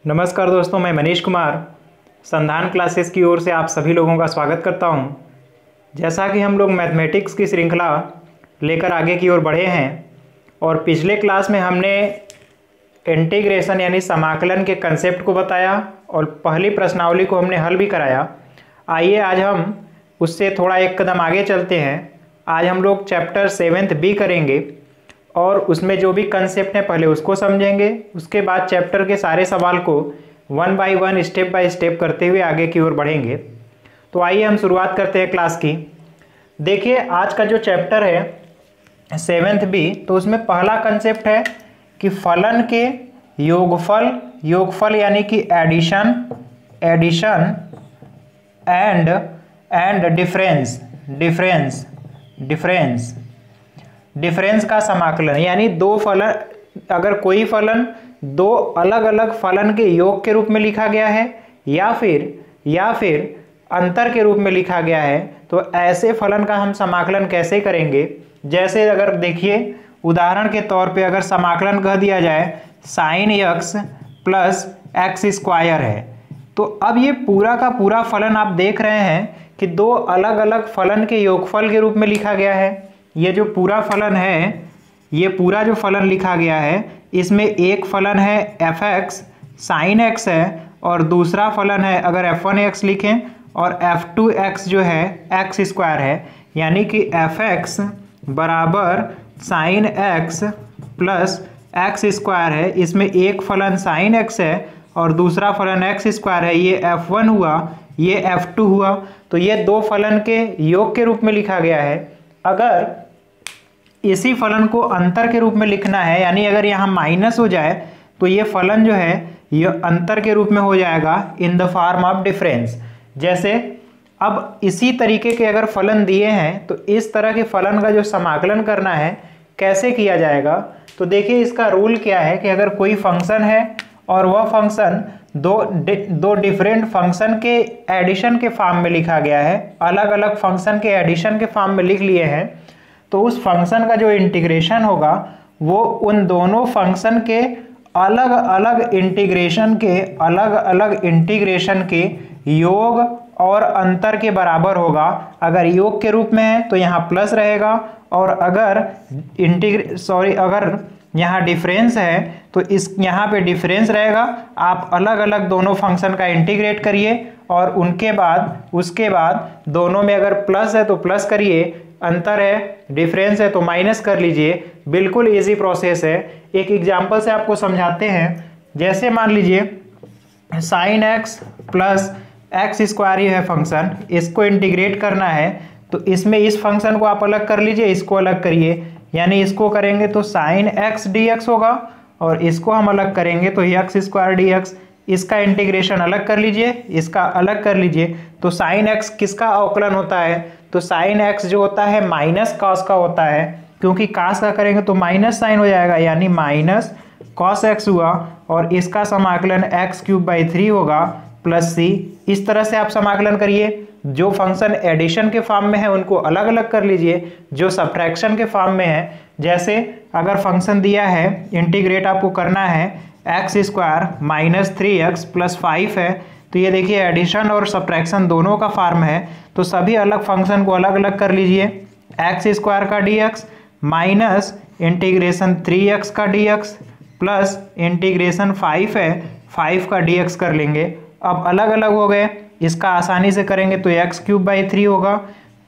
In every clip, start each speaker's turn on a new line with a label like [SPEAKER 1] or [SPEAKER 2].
[SPEAKER 1] नमस्कार दोस्तों, मैं मनीष कुमार संधान क्लासेस की ओर से आप सभी लोगों का स्वागत करता हूं। जैसा कि हम लोग मैथमेटिक्स की श्रृंखला लेकर आगे की ओर बढ़े हैं और पिछले क्लास में हमने इंटीग्रेशन यानी समाकलन के कंसेप्ट को बताया और पहली प्रश्नावली को हमने हल भी कराया। आइए आज हम उससे थोड़ा एक कदम आगे चलते हैं। आज हम लोग चैप्टर 7th बी करेंगे और उसमें जो भी कंसेप्ट है पहले उसको समझेंगे, उसके बाद चैप्टर के सारे सवाल को one by one step by step करते हुए आगे की ओर बढ़ेंगे। तो आइए हम शुरुआत करते हैं क्लास की। देखिए आज का जो चैप्टर है 7th बी, तो उसमें पहला कंसेप्ट है कि फलन के योगफल यानी कि एडिशन एंड डिफरेंस का समाकलन, यानी दो फलन, अगर कोई फलन दो अलग अलग फलन के योग के रूप में लिखा गया है या फिर अंतर के रूप में लिखा गया है, तो ऐसे फलन का हम समाकलन कैसे करेंगे। जैसे अगर देखिए उदाहरण के तौर पे अगर समाकलन कह दिया जाए sin x plus x square है, तो अब ये पूरा का पूरा फलन आप देख रहे हैं कि दो अलग अलग फलन के योगफल के रूप में लिखा गया है। ये जो पूरा फलन है, ये पूरा जो फलन लिखा गया है, इसमें एक फलन है f(x) sin x है और दूसरा फलन है अगर f(1x) लिखें और f(2x) जो है एक्स स्क्वायर है, यानी कि f(x) बराबर sin x plus x square है। इसमें एक फलन sin x है और दूसरा फलन x स्क्वायर है। ये f1 हुआ, ये f2 हुआ, तो ये दो फलन के योग के रूप में लिखा गया है। अगर इसी फलन को अंतर के रूप में लिखना है, यानी अगर यहाँ माइनस हो जाए तो ये फलन जो है ये अंतर के रूप में हो जाएगा in the form of difference. जैसे अब इसी तरीके के अगर फलन दिए हैं तो इस तरह के फलन का जो समाकलन करना है कैसे किया जाएगा, तो देखिए इसका रूल क्या है कि अगर कोई फंक्शन है और वह फंक्शन दो डिफरेंट फंक्शन के एडिशन के फॉर्म में लिखा गया है, अलग अलग फंक्शन के एडिशन के फॉर्म में लिख लिए हैं, तो उस फंक्शन का जो इंटीग्रेशन होगा वो उन दोनों फंक्शन के अलग अलग इंटीग्रेशन के योग और अंतर के बराबर होगा। अगर योग के रूप में है तो यहाँ प्लस रहेगा और अगर अगर यहाँ डिफरेंस है तो इस यहाँ पे डिफरेंस रहेगा। आप अलग अलग दोनों फंक्शन का इंटीग्रेट करिए और उसके बाद दोनों में अगर प्लस है तो प्लस करिए, अंतर है डिफरेंस है तो माइनस कर लीजिए। बिल्कुल इजी प्रोसेस है। एक एग्जांपल से आपको समझाते हैं। जैसे मान लीजिए sin x plus x square ही है फंक्शन, इसको इंटीग्रेट करना है तो इसमें इस फंक्शन को आप अलग कर लीजिए, इसको अलग करिए, यानी इसको करेंगे तो sin x dx होगा और इसको हम अलग करेंगे तो एक्स स्क्वायर dx। इसका इंटीग्रेशन अलग कर लीजिए, इसका अलग कर लीजिए, तो sin x किसका अवकलन होता है, तो sin x जो होता है माइनस कॉस का होता है, क्योंकि कॉस का करेंगे तो माइनस साइन हो जाएगा, यानी माइनस कॉस x हुआ और इसका समाकलन x³/3 होगा प्लस c। इस तरह से आप समाकलन करिए। जो फंक्शन एडिशन के फॉर्म में है उनको अलग अलग कर लीजिए, जो सब्ट्रैक्शन के फॉर्म में है, जैसे अगर फंक्शन दिया है इंटीग्रेट आपको करना है x² - 3x + 5 है, तो ये देखिए एडिशन और सब्ट्रैक्शन दोनों का फॉर्म है, तो सभी अलग फंक्शन को अलग अलग कर लीजिए। x² का dx माइनस इंटीग्रेशन 3x का dx प्लस इंटीग्रेशन 5 है 5 का dx कर लेंगे। अब अलग अलग हो गए, इसका आसानी से करेंगे तो x³/3 होगा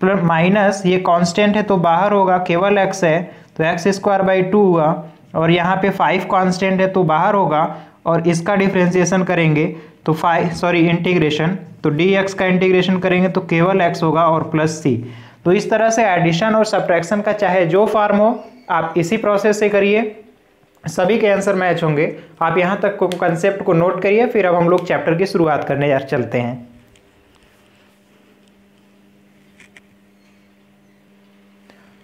[SPEAKER 1] प्लस माइनस ये कांस्टेंट है तो बाहर होगा, केवल x है तो x²/2 हुआ और यहाँ पे 5 कांस्टेंट है तो बाहर होगा और इसका डिफरेंशिएशन करेंगे तो इंटीग्रेशन, तो dx का इंटीग्रेशन करेंगे तो केवल x होगा और प्लस c। तो इस तरह से एडिशन और सब्ट्रैक्शन का चाहे जो फॉर्म हो आप इसी प्रोसेस से करिए, सभी के आंसर मैच होंगे। आप यहाँ तक को कंसेप्ट को नोट करिए। फिर अब हम लोग चैप्टर की शुरुआत करने चलते हैं।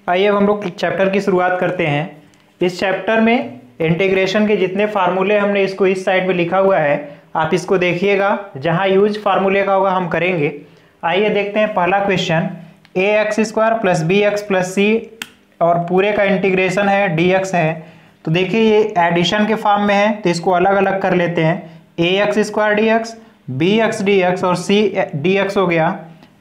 [SPEAKER 1] आइए अब हम लोग चैप्टर की शुरुआत करते हैं। इस चैप्टर में इंटीग्रेशन के जितने फार्मूले हमने इसको इस साइड में लिखा हुआ है, आप इसको देखिएगा, जहाँ यूज फार्मूले का होगा हम करेंगे। आइए देखते हैं पहला क्वेश्चन। ax² + bx + c और पूरे का इंटीग्रेशन है dx है, तो देखिए ये एडिशन के फॉर्म में है तो इसको अलग अलग कर लेते हैं। A X square D X, B X D x और सी डी एक्स हो गया।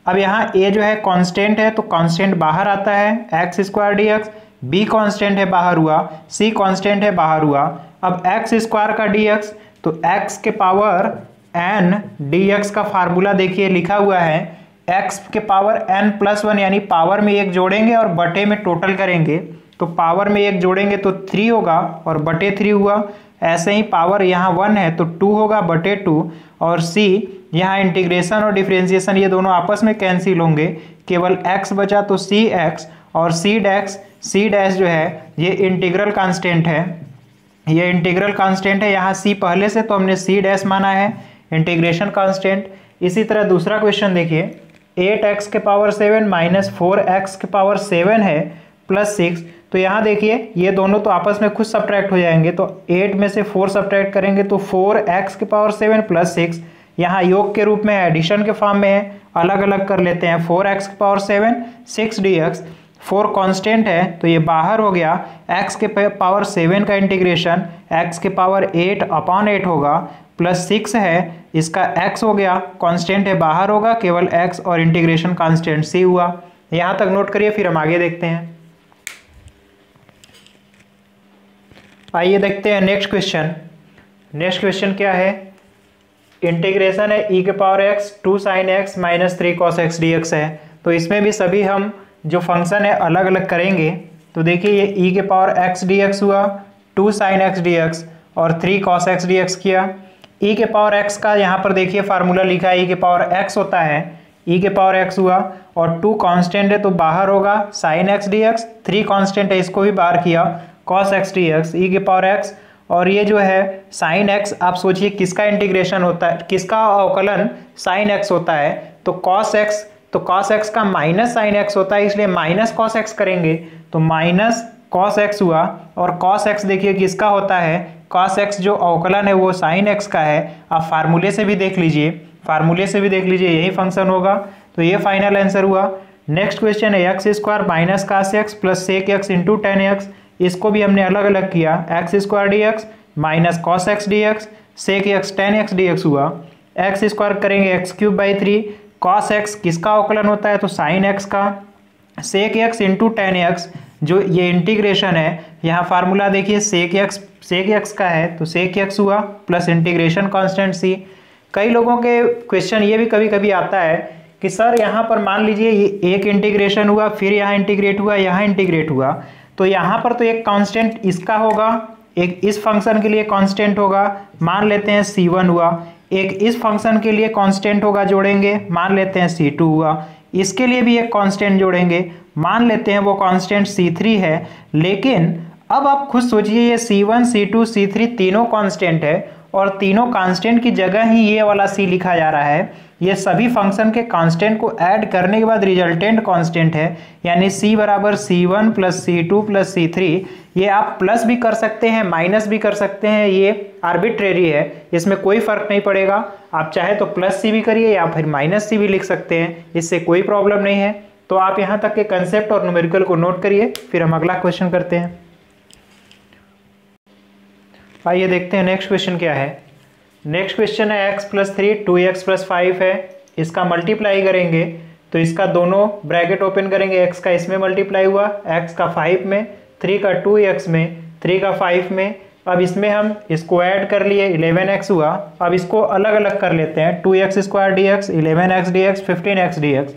[SPEAKER 1] अब यहाँ ए जो है कांस्टेंट है तो कांस्टेंट बाहर आता है x square D X, be constant है बाहर हुआ, सी कांस्टेंट है बाहर हुआ। अब एक्स स्क्वायर का डी एक्स तो एक्स के पावर एन डी एक्स का फार्मूला देखिए लिखा हुआ है एक्स के पावर एन प्लस वन, यानी पावर में एक जोड़ेंगे और बटे में टोटल करेंगे तो पावर में एक जोड़ेंगे तो 3 होगा और बटे 3 हुआ। ऐसे ही पावर यहाँ 1 है तो 2 होगा बटे 2 और सी यहाँ इंटीग्रेशन और डिफरेंशिएशन ये दोनों आपस में कैंसिल होंगे, केवल x बचा तो सी एक्स और सी डैश जो है ये इंटीग्रल कांस्टेंट है, ये इंटीग्रल कांस्टेंट है। यहाँ सी पहले से तो हमने सी डैश माना है इंटीग्रेशन कांस्टेंट। इसी तरह दूसरा क्वेश्चन देखिए 8x के पावर 7 माइनस 4x के पावर 7 है प्लस 6। तो यहाँ देखिए ये दोनों तो आपस में खुद सब्ट्रैक्ट हो जाएंगे तो 8 में से 4 सब्ट्रैक्ट करेंगे तो 4x के पावर 7 प्लस 6। यहाँ योग के रूप में एडिशन के फॉर्म में है, अलग अलग कर लेते हैं 4x के पावर 7 6 dx। 4 कांस्टेंट है तो ये बाहर हो गया, x के पावर 7 का इंटीग्रेशन x के पावर 8 अपॉन 8 होगा प्लस 6 है, इसका x हो गया कांस्टेंट है बाहर होगा, केवल x और इंटीग्रेशन कांस्टेंट c हुआ। यहाँ तक नोट करिए फिर हम आगे देखते हैं। आइए देखते हैं नेक्स्ट क्वेश्चन। नेक्स्ट क्वेश्चन क्या है, इंटीग्रेशन है e के power x 2 sin x minus 3 cos x dx है। तो इसमें भी सभी हम जो फंक्शन है अलग अलग करेंगे। तो देखिए ये e के पावर x dx हुआ, 2 sin x dx और 3 cos x dx किया। e के पावर x का यहाँ पर देखिए फार्मूला लिखा है, e के पावर x होता है, e के पावर x हुआ और 2 कांस्टेंट है तो बाहर होगा sin x dx, 3 कांस्टेंट है इसको भी बाहर किया cos x dx e के पावर x। और ये जो है sin x, आप सोचिए किसका इंटीग्रेशन होता है, किसका अवकलन sin x होता है तो cos x का माइनस sin x होता है, इसलिए माइनस cos x करेंगे तो माइनस cos x हुआ। और cos x देखिए किसका होता है, cos x जो अवकलन है वो sin x का है। आप फार्मूले से भी देख लीजिए, यही फंक्शन होगा। तो ये फाइनल आंसर हुआ। नेक्स्ट क्वेश्चन है x square minus cos x plus sec x into tan x. इसको भी हमने अलग अलग किया, x square D x minus cos x D x sec x tan x D x हुआ। एक्स स्क्वायर करेंगे x cube by 3, cos x किसका अवकलन होता है तो साइन एक्स का, sec x into tan x जो ये इंटीग्रेशन है, यहाँ फार्मूला देखिए सेक एक्स का है तो सेक एक्स हुआ प्लस इंटीग्रेशन कांस्टेंट सी। कई लोगों के क्वेश्चन ये भी कभी कभी आता है कि सर यहाँ पर मान लीजिए ये एक इंटीग्रेशन हुआ, फिर यहाँ इंटीग्रेट हुआ, यहाँ इंटीग्रेट हुआ, तो यहाँ पर तो एक कांस्टेंट इसका होगा, एक इस फंक्शन के लिए कांस्टेंट होगा, मान लेते हैं C1 हुआ, एक इस फंक्शन के लिए कांस्टेंट होगा जोड़ेंगे, मान लेते हैं C2 हुआ, इसके लिए भी एक कांस्टेंट जोड़ेंगे, मान लेते हैं वो कांस्टेंट C3 है। लेकिन अब आप खुद सोचिए ये C1 C2 C3 तीनों कांस्टेंट है और तीनों कांस्टेंट की जगह ही ये वाला C लिखा जा रहा है। ये सभी फंक्शन के कांस्टेंट को ऐड करने के बाद रिजल्टेंट कांस्टेंट है, यानी C बराबर C1 plus C2 plus C3। ये आप प्लस भी कर सकते हैं, माइनस भी कर सकते हैं, ये आर्बिट्रेरी है, इसमें कोई फर्क नहीं पड़ेगा। आप चाहे तो प्लस C भी करिए या फिर माइनस C भी लिख सकते हैं, इससे कोई प्रॉब्लम नहीं है। तो आप यहाँ तक के कंसेप्ट और न्यूमेरिकल को नोट करिए, फिर हम अगला क्वेश्चन करते हैं। आइए देखते हैं नेक्स्ट क्वेश्चन क्या है। नेक्स्ट क्वेश्चन है x प्लस 3 2x प्लस 5 है, इसका मल्टीप्लाई करेंगे तो इसका दोनों ब्रैकेट ओपन करेंगे, x का इसमें मल्टीप्लाई हुआ, x का 5 में, 3 का 2x में, 3 का 5 में। अब इसमें हम इसको ऐड कर लिए 11x हुआ। अब इसको अलग अलग कर लेते हैं, 2x square D x 11x D x 15x D x.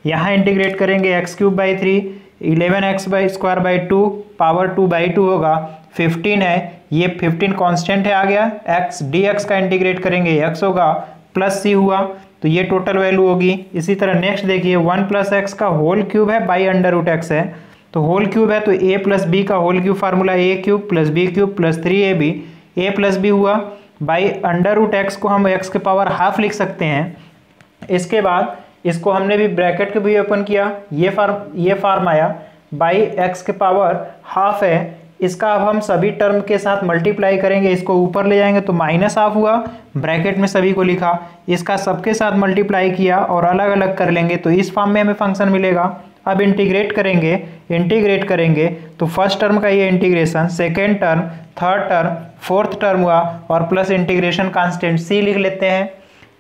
[SPEAKER 1] यहाँ इंटीग्रेट करेंगे x cube by 3 11x by square by 2 power 2 by 2 होगा, 15 है, ये 15 कांस्टेंट है आ गया। x dx का इंटीग्रेट करेंगे x होगा प्लस c हुआ, तो ये टोटल वैल्यू होगी। इसी तरह नेक्स्ट देखिए 1 प्लस एक्स का होल क्यूब है बाई अंडर रूट एक्स है, तो होल क्यूब है तो a प्लस बी का whole cube formula a cube plus b cube plus 3ab, a plus b हुआ बाई अंडर रूट एक्स को हम x के पावर हाफ लिख सकते हैं। इसके बाद इसको हमने भी ब्रैकेट के भी ओपन किया, ये फार्म आया बाई x के पावर हाफ है। इसका अब हम सभी टर्म के साथ मल्टीप्लाई करेंगे, इसको ऊपर ले जाएंगे तो माइनस हाफ हुआ, ब्रैकेट में सभी को लिखा, इसका सबके साथ मल्टीप्लाई किया और अलग अलग कर लेंगे तो इस फॉर्म में हमें फंक्शन मिलेगा। अब इंटीग्रेट करेंगे तो फर्स्ट टर्म का ये integration, second term, third term, fourth term हुआ और प्लस इंटीग्रेशन कांस्टेंट सी लिख लेते हैं।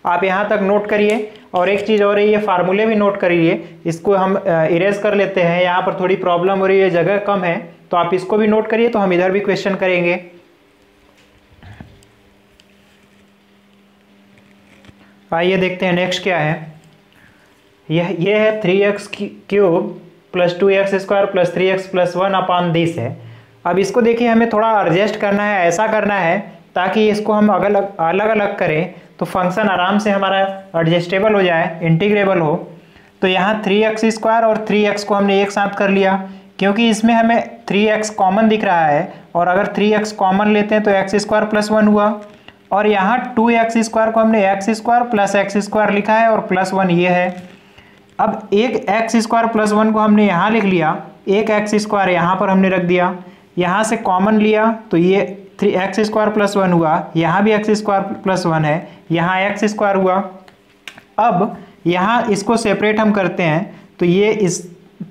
[SPEAKER 1] आप यहाँ तक नोट करिए। और एक चीज़ और है, ये फार्मूले भी नोट करिए, इसको हम इरेज कर लेते हैं। यहाँ पर थोड़ी प्रॉब्लम हो रही है, जगह कम है, तो आप इसको भी नोट करिए, तो हम इधर भी क्वेश्चन करेंगे। आइए देखते हैं नेक्स्ट क्या है। ये है 3x cube plus 2x square plus 3x plus 1 upon this है। अब इसको देखिए हमें थोड़ा एडजस्ट करना है, ऐसा करना है ताकि इसको हम अलग अलग करें तो फंक्शन आराम से हमारा एडजस्टेबल हो जाए, इंटीग्रेबल हो। तो यहाँ 3x स्क्वायर और 3x को हमने एक साथ कर लिया, क्योंकि इसमें हमें 3x कॉमन दिख रहा है, और अगर 3x कॉमन लेते हैं तो x स्क्वायर प्लस 1 हुआ। और यहाँ 2x स्क्वायर को हमने x square plus x square लिखा है और प्लस 1 ये है। अब एक x स्क्वायर प्लस 1 को हमने यहाँ लिख लिया, एक x स्क्वायर यहाँ पर हमने रख दिया, यहाँ से कॉमन लिया तो ये 3x स्क्वायर प्लस 1 हुआ, यहाँ भी x स्क्वायर प्लस 1 है, यहाँ x स्क्वायर हुआ। अब यहाँ इसको सेपरेट हम करते हैं तो ये इस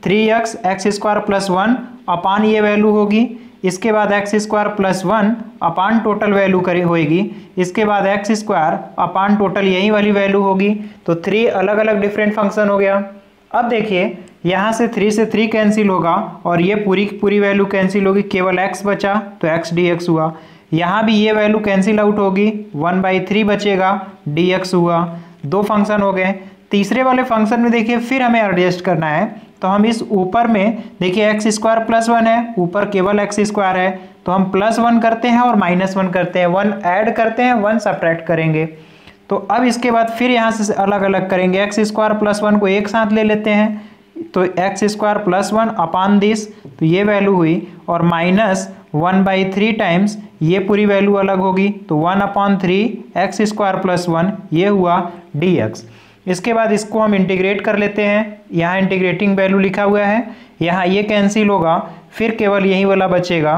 [SPEAKER 1] 3x x स्क्वायर प्लस 1 अपान ये वैल्यू होगी, इसके बाद x स्क्वायर प्लस 1 अपान टोटल वैल्यू होएगी, इसके बाद x स्क्वायर अपान टोटल यही वाली वैल्यू होगी। तो 3 अलग अलग डिफरेंट फंक्शन हो गया। अब देखिए यहाँ से 3 से 3 कैंसिल होगा और ये पूरी वैल्यू कैंसिल होगी, केवल x बचा तो x dx हुआ। यहाँ भी ये वैल्यू कैंसिल आउट होगी, 1/3 बचेगा, dx हुआ। 2 फंक्शन हो गए। तीसरे वाले फंक्शन में देखिए फिर हमें एडजस्ट करना है, तो हम इस ऊपर में देखिए x स्क्वायर प्लस 1 है, ऊपर केवल x स्क्वायर है, तो हम प्लस 1 करते हैं और माइनस 1 करते हैं, 1 ऐड करते हैं, 1 सब्ट्रैक्ट करेंगे। तो अब इसके बाद फिर यहाँ से अलग अलग करेंगे, x स्क्वायर प्लस 1 को एक साथ ले लेते हैं, तो x square plus 1 upon this, तो ये वैल्यू हुई, और माइनस 1/3 टाइम्स ये पूरी वैल्यू अलग होगी, तो 1/3 x स्क्वायर प्लस 1 ये हुआ dx। इसके बाद इसको हम इंटीग्रेट कर लेते हैं, यहाँ इंटीग्रेटिंग वैल्यू लिखा हुआ है, यहाँ ये कैंसिल होगा, फिर केवल यही वाला बचेगा,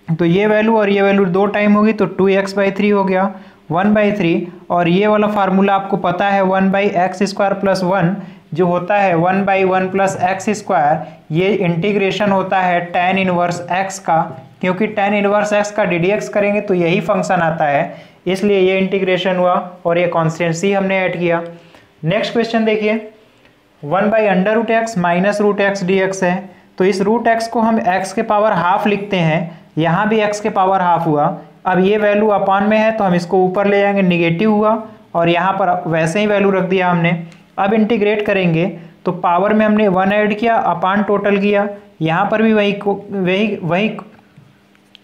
[SPEAKER 1] तो ये वैल्यू और ये वैल्यू 2 टाइम होगी, तो 2x/3 हो गया, 1/3। और ये वाला फार्मूला आपको पता है 1/x स्क्वायर प्लस 1 जो होता है 1/1 प्लस एक्स स्क्वायर, ये इंटीग्रेशन होता है tan इनवर्स x का, क्योंकि tan इनवर्स x का ddx करेंगे तो यही फंक्शन आता है, इसलिए ये इंटीग्रेशन हुआ और ये कांस्टेंट c हमने ऐड किया। नेक्स्ट क्वेश्चन देखिए, 1/√x माइनस √x dx है, तो इस √x को हम x के पावर हाफ लिखते हैं, यहाँ भी x के पावर हाफ हुआ। अब ये वैल्यू अपान में है तो हम इसको ऊपर ले जाएंगे, निगेटिव हुआ, और यहाँ पर वैसे ही वैल्यू रख दिया हमने। अब इंटीग्रेट करेंगे तो पावर में हमने 1 ऐड किया, अपान टोटल किया, यहाँ पर भी वही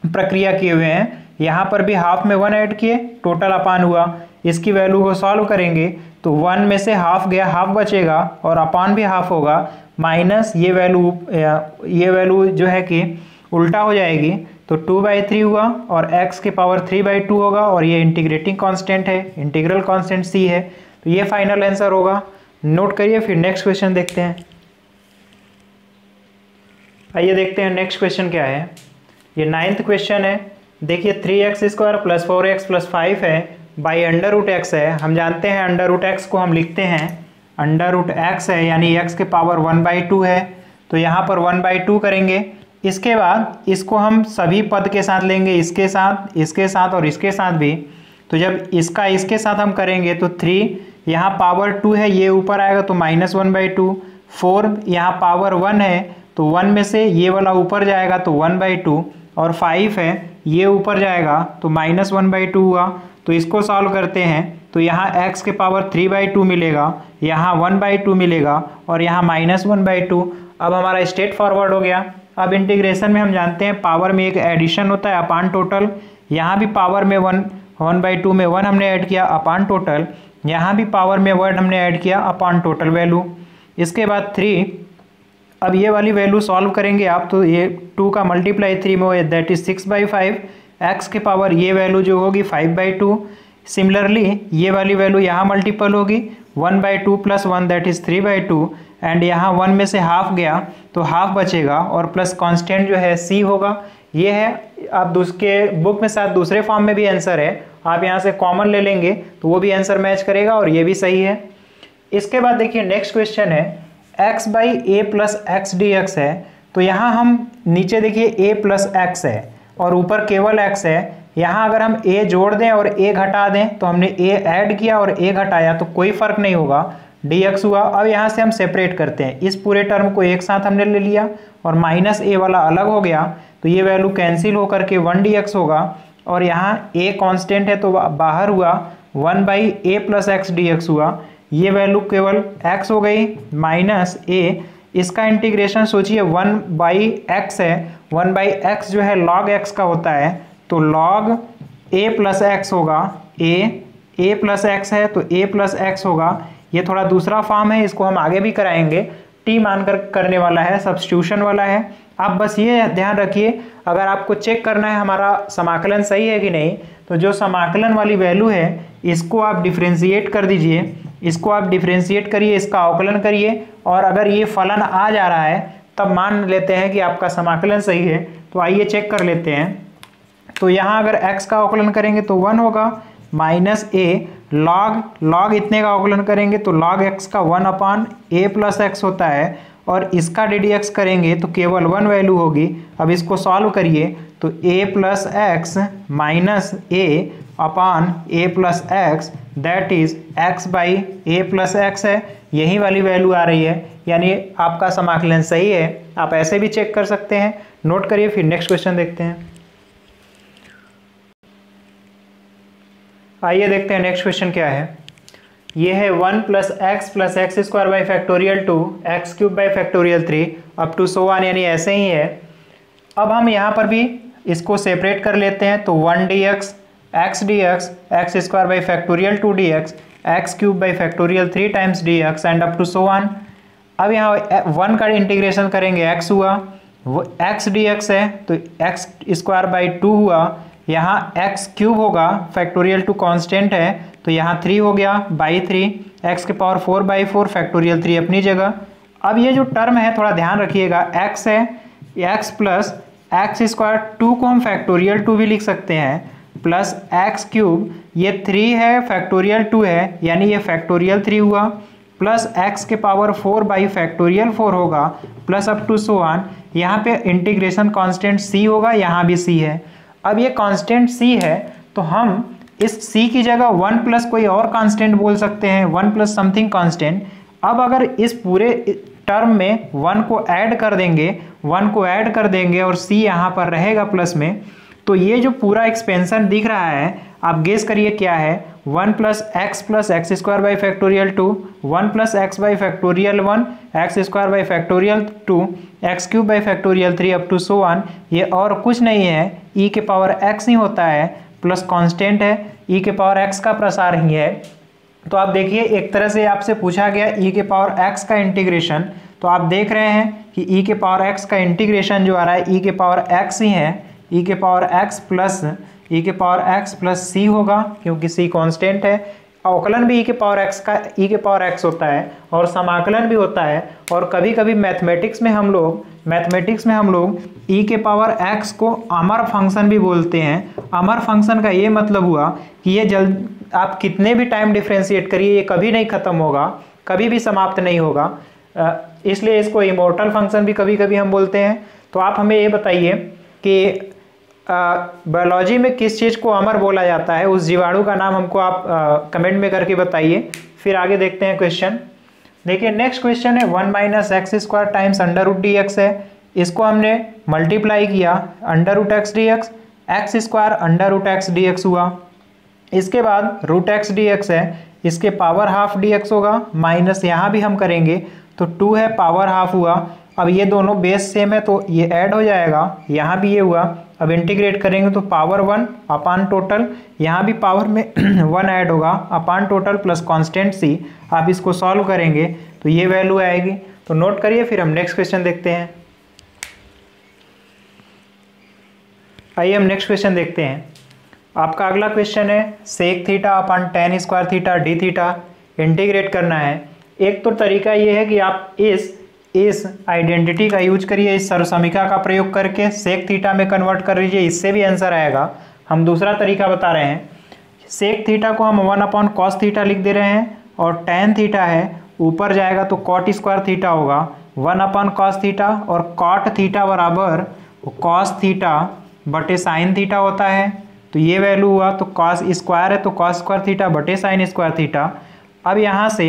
[SPEAKER 1] प्रक्रिया किए हुए हैं, यहाँ पर भी हाफ में 1 ऐड किए, टोटल अपान हुआ। इसकी वैल्यू को सॉल्व करेंगे तो 1 में से हाफ गया, हाफ बचेगा, और अपान भी हाफ होगा, माइनस ये वैल्यू जो है कि उल्टा हो जाएगी, तो 2/3 हुआ, और x के पावर 3/2 होगा, और ये इंटीग्रेटिंग कांस्टेंट है, इंटीग्रल कांस्टेंट c है, तो ये फाइनल आंसर होगा। नोट करिए, फिर नेक्स्ट क्वेश्चन देखते हैं। आइए देखते हैं नेक्स्ट क्वेश्चन क्या है। ये 9th क्वेश्चन है। देखिए 3x square plus 4x plus 5 है, बाई √x है। हम जानते हैं √x को हम लिखते हैं √x है, यानी x के पावर 1/2 है, तो यहाँ पर 1/2 करेंगे। इसके बाद इसको हम सभी पद के साथ लेंगे, इसके साथ और इसके साथ भी। तो जब इसका इसके साथ हम करेंगे तो 3 यहाँ पावर 2 है, ये ऊपर आएगा तो -1/2, 4 यहाँ पावर 1 है तो 1 में से ये वाला ऊपर जाएगा तो 1/2, और 5 है ये ऊपर जाएगा तो -1/2 हुआ। तो इसको सॉल्व करते हैं तो यहाँ x के पावर 3/2 मिलेगा, यहाँ 1/2 मिलेगा, और यहाँ -1/2। अब हमारा स्ट्रेट फॉरवर्ड हो गया। अब इंटीग्रेशन में हम जानते हैं पावर में एक एडिशन होता है अपान टोटल, यहाँ भी पावर में 1/2 में 1 हमने ऐड किया अपान टोटल, यहाँ भी पावर में 1 हमने ऐड किया अपान टोटल वैल्यू। इसके बाद 3, अब ये वाली वैल्यू सॉल्व करेंगे आप तो ये 2 का मल्टीप्लाई 3 में हो, दैट इज 6/5, x के पावर ये वैल्यू जो होगी 5/2। सिमिलरली ये वाली वैल्यू यहाँ मल्टीपल होगी, 1/2 प्लस 1 दैट इज 3/2, एंड यहाँ 1 में से हाफ गया तो हाफ बचेगा, और प्लस कांस्टेंट जो है c होगा। ये है, आप उसके बुक में साथ दूसरे फॉर्म में भी आंसर है, आप यहाँ से कॉमन ले लेंगे तो वो भी आंसर मैच करेगा, और ये भी सही है। इसके बाद देखिए नेक्स्ट क्वेश्चन है, x by A plus x D x है, तो यहाँ हम नीचे देखिए a प्लस एक्स है और ऊपर केवल x है। यहाँ अगर हम a जोड़ दें और a घटा दें तो हमने a ऐड किया और a घटाया तो कोई फर्क नहीं होगा, dx हुआ। अब यहाँ से हम सेपरेट करते हैं, इस पूरे टर्म को एक साथ हमने ले लिया और माइनस a वाला अलग हो गया, तो ये वैल्यू कैंसिल होकर के 1 dx होगा और यहाँ a कांस्टेंट है तो बाहर हुआ 1 by A plus x D x हुआ। ये वैल्यू केवल x हो गई माइनस a, इसका इंटीग्रेशन सोचिए 1 बाई एक्स है, 1 बाई एक्स जो है log x का होता है, तो log a प्लस एक्स होगा, a प्लस एक्स है तो a प्लस एक्स होगा। ये थोड़ा दूसरा फॉर्म है, इसको हम आगे भी कराएंगे, t मानकर करने वाला है, सब्स्टिट्यूशन वाला है। आप बस ये ध्यान रखिए, अगर आपको चेक करना है हमारा समाकलन सही है कि नहीं, तो जो समाकलन वाली वैल्यू है इसको आप डिफ्रेंशिएट कर दीजिए, इसको आप डिफ्रेंशिएट करिए, इसका अवकलन करिए और अगर ये फलन आ जा रहा है तब मान लेते हैं कि आपका समाकलन सही है। तो आइए चेक कर लेते हैं। तो यहाँ अगर x का अवकलन करेंगे तो 1 होगा माइनस a, log इतने का अवकलन करेंगे तो log x का 1 अपान a प्लस एक्स होता है और इसका ddx करेंगे तो केवल 1 वैल्यू होगी। अब इसको सॉल्व करिए तो a plus x minus a upon a plus x that is x by a plus x है, यही वाली वैल्यू आ रही है, यानी आपका समाकलन सही है। आप ऐसे भी चेक कर सकते हैं, नोट करिए। फिर नेक्स्ट क्वेश्चन देखते हैं। आइए देखते हैं नेक्स्ट क्वेश्चन क्या है। ये है 1 plus x square by factorial 2 x cube by factorial 3 up to so on, यानी ऐसे ही है। अब हम यहाँ पर भी इसको सेपरेट कर लेते हैं, तो 1 dx x square by factorial 2 dx x cube by factorial 3 times dx and up to so on. अब यहाँ 1 का इंटीग्रेशन करेंगे, x हुआ, वो x dx है तो एक्स स्क्वायर बाई 2 हुआ, यहाँ x क्यूब होगा, फैक्टोरियल 2 कांस्टेंट है तो यहाँ 3 हो गया बाई 3, x के पावर 4 बाई 4, फैक्टोरियल 3 अपनी जगह। अब ये जो टर्म है थोड़ा ध्यान रखिएगा, x है, x प्लस एक्स स्क्वायर 2 को हम फैक्टोरियल 2 भी लिख सकते हैं, प्लस एक्स क्यूब, ये 3 है फैक्टोरियल 2 है यानी ये फैक्टोरियल 3 हुआ, प्लस एक्स के पावर 4 बाई फैक्टोरियल 4 होगा, plus up to so on. यहाँ पे इंटीग्रेशन कांस्टेंट c होगा, यहाँ भी c है। अब ये कांस्टेंट c है तो हम इस c की जगह 1 प्लस कोई और कांस्टेंट बोल सकते हैं, 1 प्लस समथिंग कांस्टेंट। अब अगर इस पूरे टर्म में 1 को ऐड कर देंगे और c यहाँ पर रहेगा प्लस में, तो ये जो पूरा एक्सपेंशन दिख रहा है आप गेस करिए क्या है। 1 plus x square by factorial 2, 1 plus x by factorial 1, x square by factorial 2, x cube by factorial 3 up to so on. ये और कुछ नहीं है, e के पावर x ही होता है, प्लस कांस्टेंट है, e के पावर x का प्रसार ही है। तो आप देखिए एक तरह से आपसे पूछा गया e के पावर x का इंटीग्रेशन, तो आप देख रहे हैं कि e के पावर x का इंटीग्रेशन जो आ रहा है e के पावर x ही है, e के पावर x प्लस c होगा क्योंकि c कांस्टेंट है। अवकलन भी e के पावर x होता है और समाकलन भी होता है। और कभी कभी मैथमेटिक्स में हम लोग e के पावर x को अमर फंक्शन भी बोलते हैं। अमर फंक्शन का ये मतलब हुआ कि ये आप कितने भी टाइम डिफ्रेंशिएट करिए ये कभी नहीं खत्म होगा, कभी भी समाप्त नहीं होगा, इसलिए इसको इमोर्टल फंक्शन भी कभी कभी हम बोलते हैं। तो आप हमें ये बताइए कि बायोलॉजी में किस चीज़ को अमर बोला जाता है, उस जीवाणु का नाम हमको आप कमेंट में करके बताइए। फिर आगे देखते हैं क्वेश्चन। देखिए नेक्स्ट क्वेश्चन है 1 minus x square times under root d x है, इसको हमने मल्टीप्लाई किया, under root x D x square under root x D x हुआ। इसके बाद रूट एक्स डी एक्स है, इसके पावर हाफ डी एक्स होगा, माइनस यहाँ भी हम करेंगे तो 2 है पावर हाफ हुआ। अब ये दोनों बेस सेम है तो ये ऐड हो जाएगा, यहाँ भी ये हुआ। अब इंटीग्रेट करेंगे तो पावर 1 अपान टोटल, यहाँ भी पावर में 1 ऐड होगा अपान टोटल प्लस कांस्टेंट c। आप इसको सॉल्व करेंगे तो ये वैल्यू आएगी। तो नोट करिए, फिर हम नेक्स्ट क्वेश्चन देखते हैं। आइए हम नेक्स्ट क्वेश्चन देखते हैं। आपका अगला क्वेश्चन है sec theta upon tan square theta d theta integrate करना है। एक तो तरीका ये है कि आप इस आइडेंटिटी का यूज करिए, इस सर्वसमीका का प्रयोग करके सेक थीटा में कन्वर्ट कर लीजिए, इससे भी आंसर आएगा। हम दूसरा तरीका बता रहे हैं, सेक थीटा को हम 1 अपॉन कॉस थीटा लिख दे रहे हैं और टेन थीटा है ऊपर जाएगा तो कॉट स्क्वायर थीटा होगा 1/cos थीटा, और कॉट थीटा बराबर कॉस थीटा बटे साइन थीटा होता है। तो ये वैल्यू हुआ, तो कॉस स्क्वायर है तो कॉस स्क्वायर थीटा बटे साइन स्क्वायर थीटा। अब यहाँ से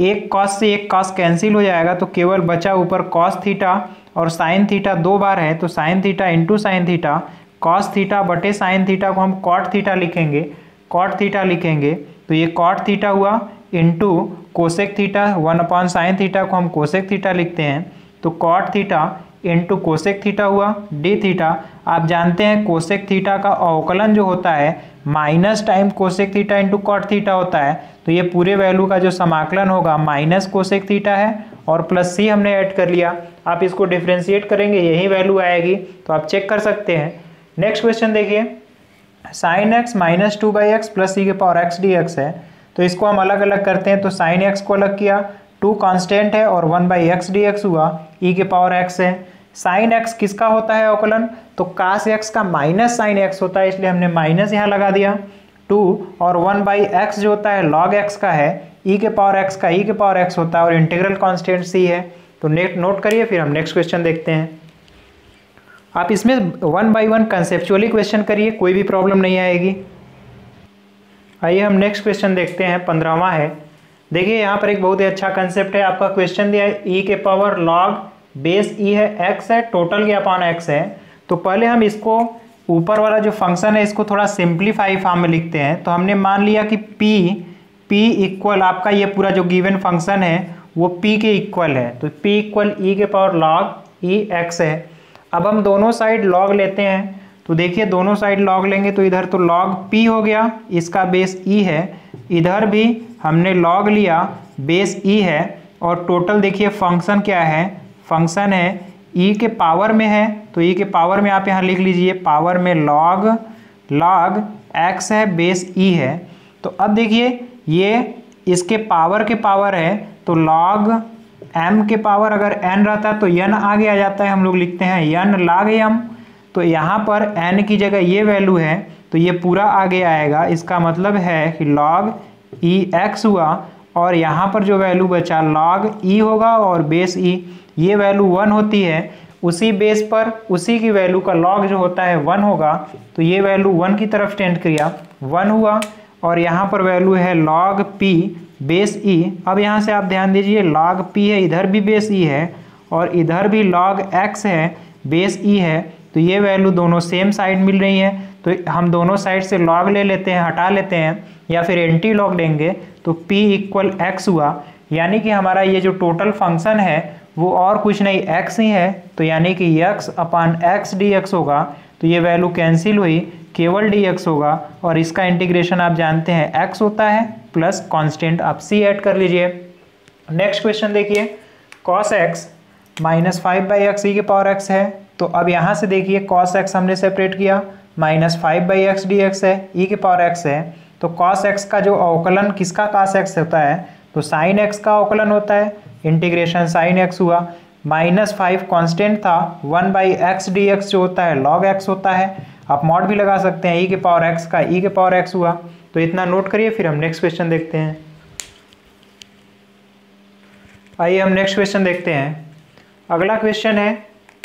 [SPEAKER 1] एक कॉस से एक कॉस कैंसिल हो जाएगा, तो केवल बचा ऊपर कॉस थीटा, और साइन थीटा 2 बार है तो sine theta into sine theta, cos theta बटे साइन थीटा को हम कॉट थीटा लिखेंगे, कॉट थीटा लिखेंगे तो ये कॉट थीटा हुआ into cosec theta, 1/sin theta को हम कोसेक थीटा लिखते हैं, तो cot theta into cosec theta हुआ डी थीटा। आप जानते हैं कोसेक थीटा का अवकलन जो होता है minus time cosec theta into cot theta होता है, तो ये पूरे वैल्यू का जो समाकलन होगा माइनस कोसेक थीटा है और प्लस सी हमने ऐड कर लिया। आप इसको डिफ्रेंशिएट करेंगे यही वैल्यू आएगी, तो आप चेक कर सकते हैं। नेक्स्ट क्वेश्चन देखिए, sine X minus 2/x plus E के पावर एक्स डी एक्स है, तो इसको हम अलग अलग करते हैं। तो साइन एक्स को अलग किया, 2 कांस्टेंट है और 1/x dx हुआ, ई के पावर एक्स है। साइन एक्स किसका होता है अवकलन, तो कास एक्स का माइनस साइन एक्स होता है, इसलिए हमने माइनस यहाँ लगा दिया। 2 और 1/x जो होता है log x का है, ई के पावर एक्स का ई के पावर एक्स होता है, और इंटीग्रल कांस्टेंट सी है। तो नोट करिए, फिर हम नेक्स्ट क्वेश्चन देखते हैं। आप इसमें 1 बाई 1 कंसेप्चुअली क्वेश्चन करिए, कोई भी प्रॉब्लम नहीं आएगी। आइए हम नेक्स्ट क्वेश्चन देखते हैं, 15वां है। देखिए यहाँ पर एक बहुत ही अच्छा कंसेप्ट है, आपका क्वेश्चन दिया है ई के पावर लॉग बेस ई है, एक्स है, टोटल के अपॉन एक्स है। तो पहले हम इसको ऊपर वाला जो फंक्शन है इसको थोड़ा सिंप्लीफाई फॉर्म में लिखते हैं। तो हमने मान लिया कि पी इक्वल आपका ये पूरा जो गिवन फंक्शन है वो p के इक्वल है, तो p इक्वल ई के पावर लॉग ई एक्स है। अब हम दोनों साइड लॉग लेते हैं, तो देखिए दोनों साइड लॉग लेंगे तो इधर तो लॉग p हो गया, इसका बेस e है, इधर भी हमने लॉग लिया बेस e है, और टोटल देखिए फंक्शन क्या है, फंक्शन है e के पावर में है, तो e के पावर में आप यहाँ लिख लीजिए, पावर में log x है, बेस e है। तो अब देखिए ये इसके पावर के पावर है, तो log m के पावर अगर n रहता तो n आगे आ जाता है, हम लोग लिखते हैं n log m। तो यहाँ पर n की जगह ये वैल्यू है तो ये पूरा आगे आएगा, इसका मतलब है कि log e x हुआ, और यहाँ पर जो वैल्यू बचा log e होगा, और बेस e ये वैल्यू 1 होती है, उसी बेस पर उसी की वैल्यू का log जो होता है 1 होगा, तो ये वैल्यू 1 की तरफ टेंड किया, 1 हुआ, और यहाँ पर वैल्यू है log p बेस e। अब यहाँ से आप ध्यान दीजिए log p है, इधर भी बेस e है, और इधर भी log x है, बेस e है, तो ये वैल्यू दोनों सेम साइड मिल रही है, तो हम दोनों साइड से log ले लेते हैं, हटा लेते हैं, या फिर एंटी लॉग लेंगे, तो p इक्वल x हुआ। यानी कि हमारा ये जो टोटल फंक्शन है वो और कुछ नहीं x ही है, तो यानी कि x अपान x dx होगा, तो ये वैल्यू कैंसिल हुई, केवल dx होगा, और इसका इंटीग्रेशन आप जानते हैं x होता है प्लस कांस्टेंट आप c ऐड कर लीजिए। नेक्स्ट क्वेश्चन देखिए, cos x माइनस 5/x ई के पावर x है, तो अब यहाँ से देखिए cos x हमने सेपरेट किया, माइनस 5/x dx है, ई के पावर x है, तो cos x का जो अवकलन किसका cos x होता है, तो sin x का अवकलन होता है, इंटीग्रेशन sin x हुआ, -5 कांस्टेंट था, 1/x dx जो होता है log x होता है, आप मॉड भी लगा सकते हैं, ई के पावर x का ई के पावर x हुआ। तो इतना नोट करिए, फिर हम नेक्स्ट क्वेश्चन देखते हैं। आइए हम नेक्स्ट क्वेश्चन देखते हैं। अगला क्वेश्चन है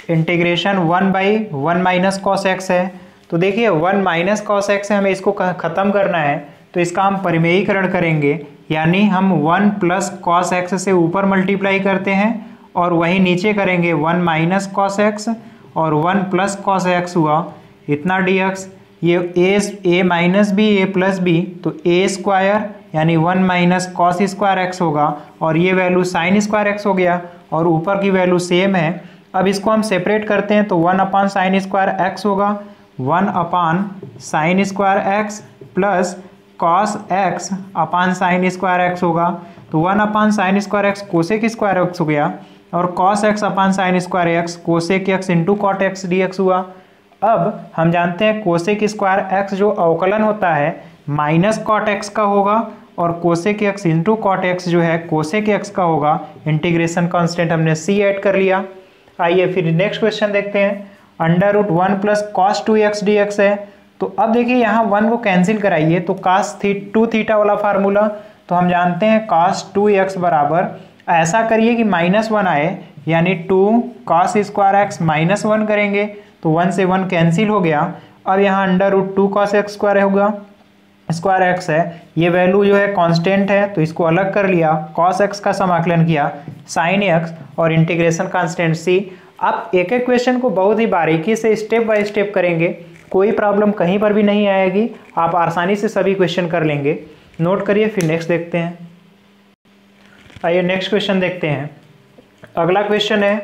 [SPEAKER 1] इंटीग्रेशन 1/1 माइनस कॉस एक्स है, तो देखिए 1 माइनस कॉस एक्स है, हमें इसको ख़त्म करना है, तो इसका हम परिमेयीकरण करेंगे, यानी हम 1 प्लस कॉस एक्स से ऊपर मल्टीप्लाई करते हैं, और वहीं नीचे करेंगे 1 माइनस कॉस एक्स और 1 प्लस कॉस एक्स हुआ, इतना dx, ये a minus b a plus b, तो a स्क्वायर यानी 1 माइनस कॉस स्क्वायर एक्स होगा, और ये वैल्यू साइन स्क्वायर एक्स हो गया, और ऊपर की वैल्यू सेम है। अब इसको हम सेपरेट करते हैं, तो 1 अपान साइन स्क्वायर एक्स होगा, 1 upon sine square x plus cos x upon sine square x होगा, तो 1 upon sine square x cosec square x हो गया, और cos x upon sine square x cosec x into cot x dx हुआ। अब हम जानते हैं कोसेक स्क्वायर एक्स जो अवकलन होता है माइनस कॉट एक्स का होगा, और cosec x into cot x जो है कोसेक एक्स का होगा, इंटीग्रेशन कांस्टेंट हमने c ऐड कर लिया। आइए फिर नेक्स्ट क्वेश्चन देखते हैं। √1 प्लस कॉस 2x dx है, तो अब देखिए यहाँ 1 को कैंसिल कराइए, तो cos 2 थीटा वाला फार्मूला, तो हम जानते हैं cos 2x बराबर, ऐसा करिए कि -1 आए, यानी 2 cos स्क्वायर एक्स -1 करेंगे तो 1 से 1 कैंसिल हो गया। अब यहाँ √2 cos x स्क्वायर होगा, स्क्वायर एक्स है, ये वैल्यू जो है कांस्टेंट है तो इसको अलग कर लिया, cos x का समाकलन किया sin x और इंटीग्रेशन कांस्टेंट c। अब एक एक क्वेश्चन को बहुत ही बारीकी से स्टेप बाय स्टेप करेंगे, कोई प्रॉब्लम कहीं पर भी नहीं आएगी, आप आसानी से सभी क्वेश्चन कर लेंगे। नोट करिए, फिर नेक्स्ट देखते हैं। आइए नेक्स्ट क्वेश्चन देखते हैं। अगला क्वेश्चन है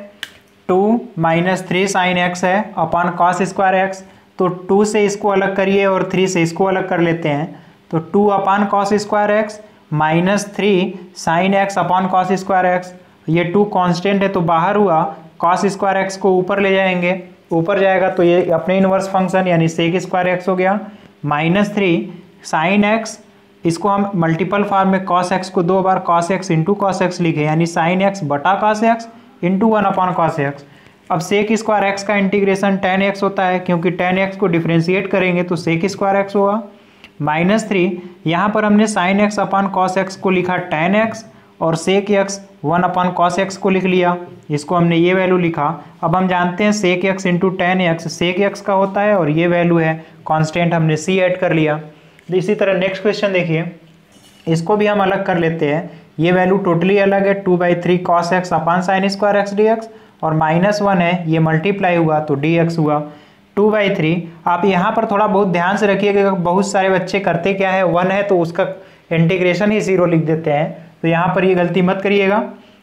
[SPEAKER 1] 2 - 3 sin x है अपॉन cos स्क्वायर एक्स। तो 2 से इसको अलग करिए और 3 से इसको अलग कर लेते हैं। तो 2 upon cos square x -3 sin x upon cos square x, ये 2 कांस्टेंट है तो बाहर हुआ, cos स्क्वायर एक्स को ऊपर ले जाएंगे, ऊपर जाएगा तो ये अपने इनवर्स फंक्शन यानी sec स्क्वायर एक्स हो गया, -3 sin x, इसको हम मल्टीपल फॉर्म में cos x को 2 बार cos x into cos x लिखे, यानी sin x बटा cos x into 1 upon cos x। अब sec स्क्वायर x का इंटीग्रेशन tan x होता है, क्योंकि tan x को डिफ्रेंशिएट करेंगे तो sec स्क्वायर x होगा, -3 यहाँ पर हमने sin x upon cos x को लिखा tan x और sec x 1 upon cos x को लिख लिया, इसको हमने ये वैल्यू लिखा। अब हम जानते हैं sec x into tan x sec x का होता है और ये वैल्यू है कांस्टेंट, हमने c ऐड कर लिया। इसी तरह नेक्स्ट क्वेश्चन देखिए, इसको भी हम अलग कर लेते हैं, ये वैल्यू टोटली अलग है, 2/3 cos x upon sin square x dx और -1 है, ये मल्टीप्लाई हुआ तो dx हुआ 2/3। आप यहाँ पर थोड़ा बहुत ध्यान से रखिएगा, बहुत सारे बच्चे करते क्या है, 1 है तो उसका इंटीग्रेशन ही 0 लिख देते हैं, तो यहाँ पर ये गलती मत करिएगा।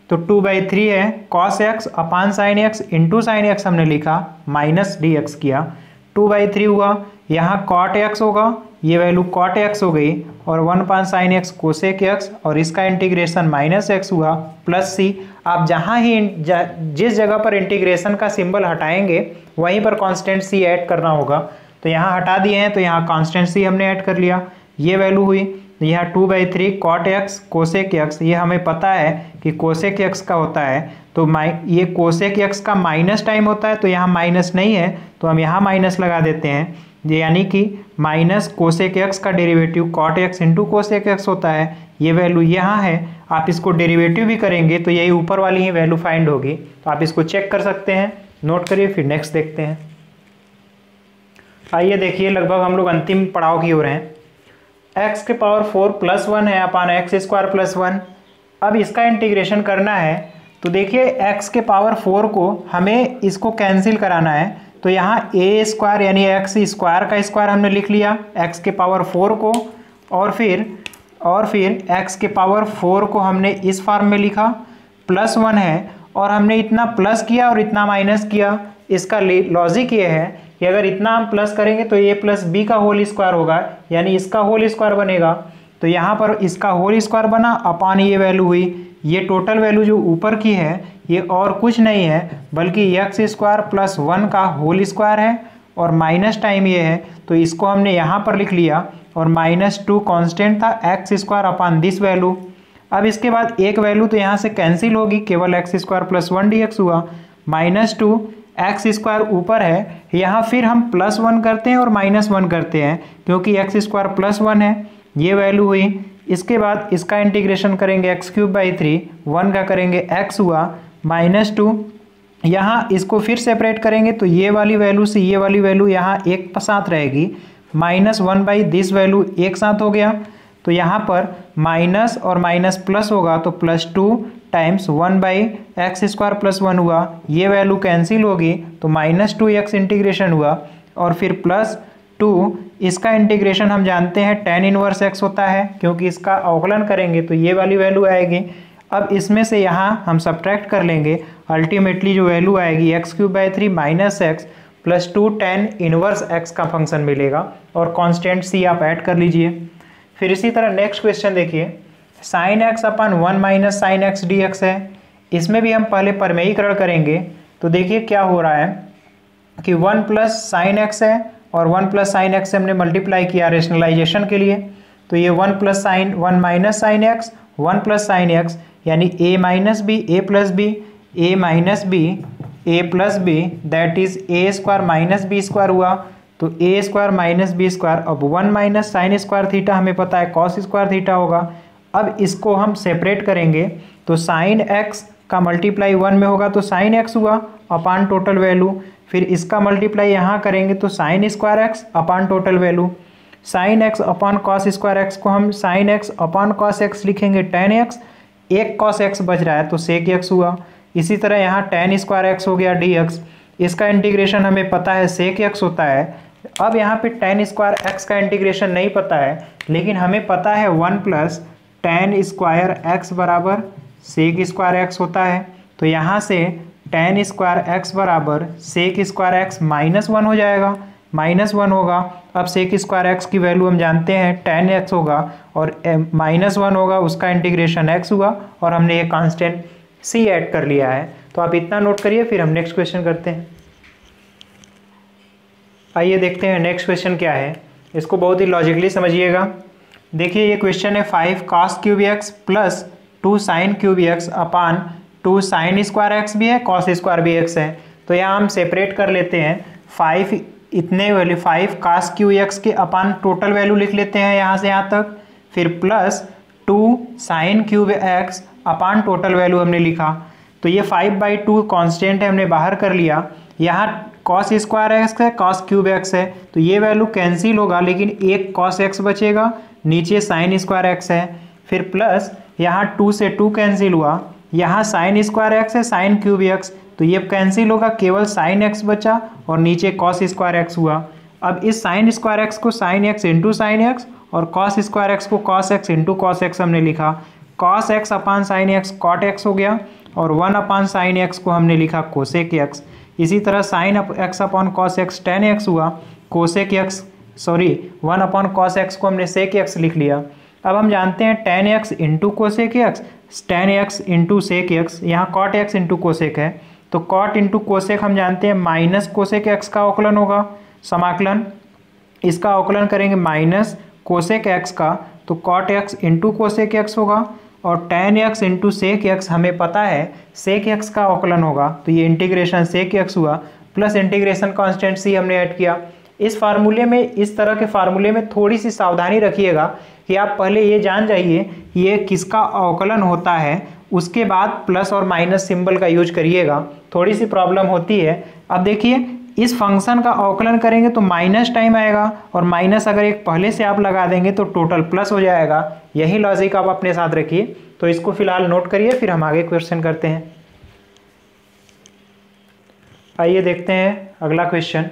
[SPEAKER 1] तो 2/3 है cos x upon sin x into sin x हमने लिखा, माइनस dx किया, 2/3 हुआ, यहाँ cot x होगा, ये वैल्यू cot x हो गई और 1 upon sin x cosec x और इसका इंटीग्रेशन -x हुआ प्लस c। आप जहाँ ही जिस जगह पर इंटीग्रेशन का सिंबल हटाएंगे वहीं पर कांस्टेंट c ऐड करना होगा, तो यहाँ हटा दिए हैं तो यहाँ कांस्टेंट c हमने ऐड कर लिया, ये वैल्यू हुई। तो यहाँ 2/3 cot x cosec x, ये हमें पता है कि cosec x का होता है, तो ये cosec x का माइनस टाइम होता है, तो यहाँ माइनस नहीं है तो हम यहाँ माइनस लगा देते हैं, यानी कि माइनस cosec x का derivative cot x into cosec x होता है, ये वैल्यू यहाँ है। आप इसको डेरिवेटिव भी करेंगे तो यही ऊपर वाली ही वैल्यू फाइंड होगी, तो आप इसको चेक कर सकते हैं। नोट करिए, फिर नेक्स्ट देखते हैं। आइए देखिए, लगभग हम लोग अंतिम पड़ाव की ओर हैं। x के पावर 4 + 1 है अपॉन x स्क्वायर + 1। अब इसका इंटीग्रेशन करना है, तो देखिए x के पावर 4 को हमें इसको कैंसिल कराना है, तो यहाँ a स्क्वायर यानी x स्क्वायर का स्क्वायर हमने लिख लिया x के पावर 4 को, और फिर x के पावर 4 को हमने इस फॉर्म में लिखा, +1 है और हमने इतना प्लस किया और इतना माइनस किया। इसका लॉजिक ये है कि अगर इतना हम प्लस करेंगे तो a + b का होल स्क्वायर होगा, यानी इसका होल स्क्वायर बनेगा, तो यहाँ पर इसका होल स्क्वायर बना अपॉन ये वैल्यू हुई। ये टोटल वैल्यू जो ऊपर की है ये और कुछ नहीं है बल्कि x स्क्वायर + 1 का होल स्क्वायर है और माइनस टाइम ये है, तो इसको हमने यहाँ पर लिख लिया और -2 कांस्टेंट था x square upon this value. अब इसके बाद एक वैल्यू तो यहाँ से कैंसिल होगी, केवल x स्क्वायर + 1 dx हुआ, -2 x स्क्वायर ऊपर है, यहाँ फिर हम +1 करते हैं और -1 करते हैं क्योंकि x स्क्वायर + 1 है, ये वैल्यू हुई। इसके बाद इसका इंटीग्रेशन करेंगे x³/3, 1 का करेंगे x हुआ, -2 यहाँ इसको फिर सेपरेट करेंगे तो ये वाली वैल्यू से ये वाली वैल्यू यहाँ एक साथ रहेगी, -1 दिस वैल्यू एक साथ हो गया, तो यहाँ पर माइनस और माइनस प्लस होगा तो +2 टाइम्स 1/x स्क्वायर + 1 हुआ, ये वैल्यू कैंसिल होगी तो -2x इंटीग्रेशन हुआ और फिर +2, इसका इंटीग्रेशन हम जानते हैं tan इनवर्स x होता है, क्योंकि इसका अवकलन करेंगे तो ये वाली वैल्यू आएगी। अब इसमें से यहाँ हम सब्ट्रैक्ट कर लेंगे, अल्टीमेटली जो वैल्यू आएगी x³/3 -x + 2 tan inverse x का फंक्शन मिलेगा और कांस्टेंट c आप ऐड कर लीजिए। फिर इसी तरह नेक्स्ट क्वेश्चन देखिए, sin x upon 1 - sin x dx है, इसमें भी हम पहले परमेयीकरण करेंगे। तो देखिए क्या हो रहा है कि 1 + sin x है और 1 + sin x से हमने मल्टीप्लाई किया रेशनलाइजेशन के लिए, तो ये 1 + sin 1 - sin x 1 + sin x यानी a - b a + b a + b that is a square - b square हुआ, तो a स्क्वायर - b स्क्वायर। अब 1 - sin स्क्वायर थीटा हमें पता है cos स्क्वायर थीटा होगा, अब इसको हम सेपरेट करेंगे तो साइन एक्स का मल्टीप्लाई 1 में होगा तो साइन एक्स हुआ अपान टोटल वैल्यू, फिर इसका मल्टीप्लाई यहाँ करेंगे तो sin square x upon total value. Sin x upon cos square x को हम sin x upon cos x लिखेंगे टेन एक्स, एक कॉस एक्स बच रहा है तो सेक एक्स हुआ। इसी तरह यहाँ टेन स्क्वायर एक्स हो गया डी एक्स, इसका इंटीग्रेशन हमें पता है सेक एक्स होता है। अब यहाँ पे टेन स्क्वायर एक्स का इंटीग्रेशन नहीं पता है, लेकिन हमें पता है 1 प्लस टेन स्क्वायर एक्स बराबर सेक स्क्वायर एक्स होता है। तो यहाँ से टेन स्क्वायर एक्स बराबर सेक स्क्वायर एक्स -1 हो जाएगा, -1 होगा। अब सेक स्क्वायर एक्स की वैल्यू हम जानते हैं टेन एक्स होगा और -1 होगा, उसका इंटीग्रेशन एक्स हुआ और हमने ये कांस्टेंट सी ऐड कर लिया है। तो आप इतना नोट करिए, फिर हम नेक्स्ट क्वेश्चन करते हैं। आइए देखते हैं नेक्स्ट क्वेश्चन क्या है, इसको बहुत ही लॉजिकली समझिएगा। देखिए ये क्वेश्चन है 5 cos cube x plus 2 sin cube x upon 2 sin square x भी है, कॉस स्क्वायर भी एक्स है। तो यहाँ हम सेपरेट कर लेते हैं 5 इतने वाले 5 cos क्यूब एक्स के अपान टोटल वैल्यू लिख लेते हैं यहाँ से यहाँ तक, फिर plus 2 sin cube x upon total value हमने लिखा। तो ये 5/2 कांस्टेंट है, हमने बाहर कर लिया। यहाँ कॉस स्क्वायर एक्स है, कॉस क्यूब एक्स है, तो ये वैल्यू कैंसिल होगा, लेकिन एक कॉस एक्स बचेगा, नीचे साइन स्क्वायर एक्स है। फिर प्लस यहाँ 2 से 2 कैंसिल हुआ, यहाँ साइन स्क्वायर एक्स है, साइन क्यूब एक्स, तो ये कैंसिल होगा, केवल साइन एक्स बचा और नीचे कॉस स्क्वायर एक्स हुआ। अब इस साइन स्क्वायर एक्स को sine x into sine x और कॉस स्क्वायर एक्स को cos x into cos x हमने लिखा। Cos x upon sine x cot x हो गया और 1 अपान साइन एक्स को हमने लिखा कोसेक एक्स। इसी तरह sin x upon cos x tan x हुआ, cosec x 1 upon cos x को हमने सेक एक्स लिख लिया। अब हम जानते हैं tan x into cosec x, tan x into sec x, यहाँ कॉट एक्स इंटू कोसेक है, तो कॉट इंटू कोसेक हम जानते हैं माइनस कोसेक एक्स का अवकलन होगा, समाकलन। इसका अवकलन करेंगे माइनस कोसेक एक्स का, तो cot x into cosec x होगा और tan x into sec x हमें पता है सेक एक्स का अवकलन होगा, तो ये इंटीग्रेशन सेक एक्स हुआ प्लस इंटीग्रेशन कांस्टेंट सी हमने ऐड किया। इस फार्मूले में, इस तरह के फार्मूले में थोड़ी सी सावधानी रखिएगा कि आप पहले ये जान जाइए ये किसका अवकलन होता है, उसके बाद प्लस और माइनस सिंबल का यूज करिएगा, थोड़ी सी प्रॉब्लम होती है। अब देखिए इस फंक्शन का अवकलन करेंगे तो माइनस टाइम आएगा और माइनस अगर एक पहले से आप लगा देंगे तो टोटल प्लस हो जाएगा। यही लॉजिक आप अपने साथ रखिए। तो इसको फिलहाल नोट करिए, फिर हम आगे क्वेश्चन करते हैं। आइए देखते हैं अगला क्वेश्चन।